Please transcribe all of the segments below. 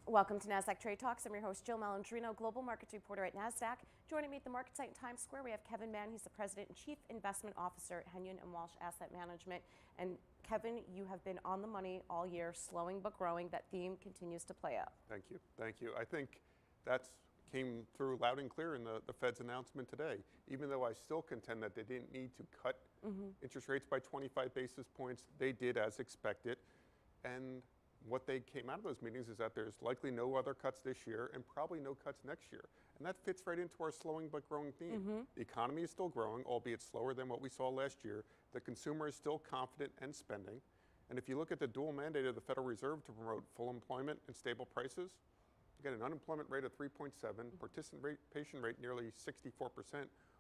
Welcome to Nasdaq Trade Talks. I'm your host, Jill Malandrino, global markets reporter at Nasdaq. Joining me at the market site in Times Square, we have Kevin Mahn. He's the president and chief investment officer at Hennion and Walsh Asset Management. And Kevin, you have been on the money all year, slowing but growing. That theme continues to play out. Thank you. Thank you. I think that's came through loud and clear in the Fed's announcement today. Even though I still contend that they didn't need to cut interest rates by 25 basis points, they did as expected. And what they came out of those meetings is that there's likely no other cuts this year and probably no cuts next year. And that fits right into our slowing but growing theme. The economy is still growing, albeit slower than what we saw last year. The consumer is still confident and spending. And if you look at the dual mandate of the Federal Reserve to promote full employment and stable prices, you get an unemployment rate of 3.7, participation rate nearly 64%,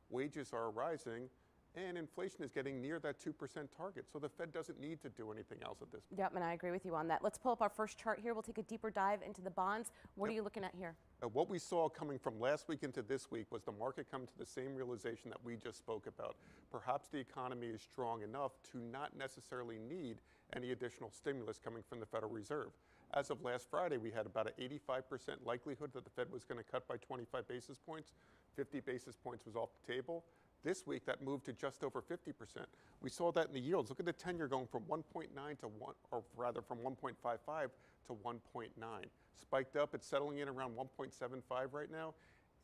wages are rising, and inflation is getting near that 2% target. So the Fed doesn't need to do anything else at this point. Yep, and I agree with you on that. Let's pull up our first chart here. We'll take a deeper dive into the bonds. What are you looking at here? What we saw coming from last week into this week was the market come to the same realization that we just spoke about. Perhaps the economy is strong enough to not necessarily need any additional stimulus coming from the Federal Reserve. As of last Friday, we had about an 85% likelihood that the Fed was going to cut by 25 basis points. 50 basis points was off the table. This week, that moved to just over 50%. We saw that in the yields. Look at the 10-year going from 1.9 to 1, or rather from 1.55 to 1.9. Spiked up, it's settling in around 1.75 right now.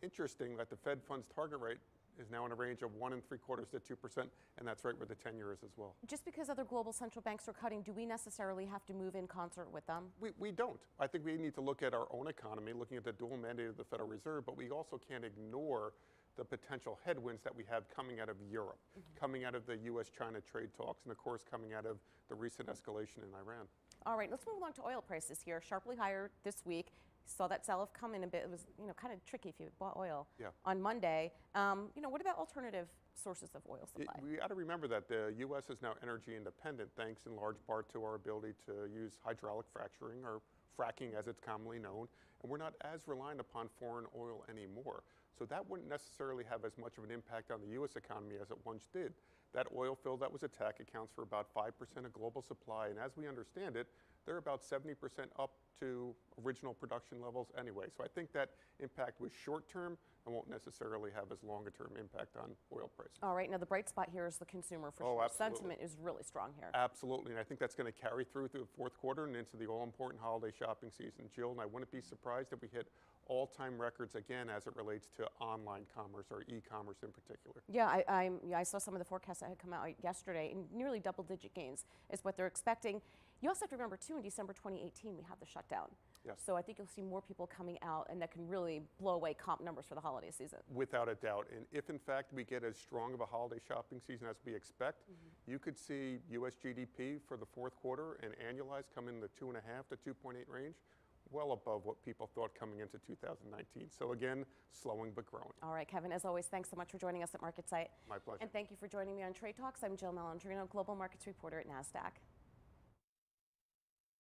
Interesting that the Fed funds target rate is now in a range of 1 3/4 to 2%, and that's right where the 10-year is as well. Just because other global central banks are cutting, do we necessarily have to move in concert with them? We don't. I think we need to look at our own economy, looking at the dual mandate of the Federal Reserve, but we also can't ignore the potential headwinds that we have coming out of Europe, coming out of the U.S.-China trade talks, and of course coming out of the recent escalation in Iran. All right, let's move along to oil prices here. Sharply higher this week. Saw that sell-off come in a bit. It was, kind of tricky if you bought oil on Monday. What about alternative sources of oil supply? We got to remember that the U.S. is now energy independent, thanks in large part to our ability to use hydraulic fracturing, or fracking as it's commonly known, and we're not as reliant upon foreign oil anymore. So that wouldn't necessarily have as much of an impact on the U.S. economy as it once did. That oil field that was attacked accounts for about 5% of global supply, and as we understand it, they're about 70% up to original production levels anyway. So I think that impact was short-term and won't necessarily have as longer-term impact on oil prices. All right, now the bright spot here is the consumer for sure. Absolutely. Sentiment is really strong here. Absolutely, and I think that's going to carry through the fourth quarter and into the all-important holiday shopping season. Jill, and I wouldn't be surprised if we hit all-time records again as it relates to online commerce, or e-commerce in particular. Yeah, I saw some of the forecasts that had come out yesterday, and nearly double-digit gains is what they're expecting. You also have to remember, too, in December 2018, we had the shutdown. Yes. So I think you'll see more people coming out, and that can really blow away comp numbers for the holiday season. Without a doubt. And if, in fact, we get as strong of a holiday shopping season as we expect, you could see U.S. GDP for the fourth quarter and annualized come in the 2.5 to 2.8 range, well above what people thought coming into 2019. So again, slowing but growing. All right, Kevin, as always, thanks so much for joining us at MarketSite. My pleasure. And thank you for joining me on Trade Talks. I'm Jill Malandrino, global markets reporter at Nasdaq.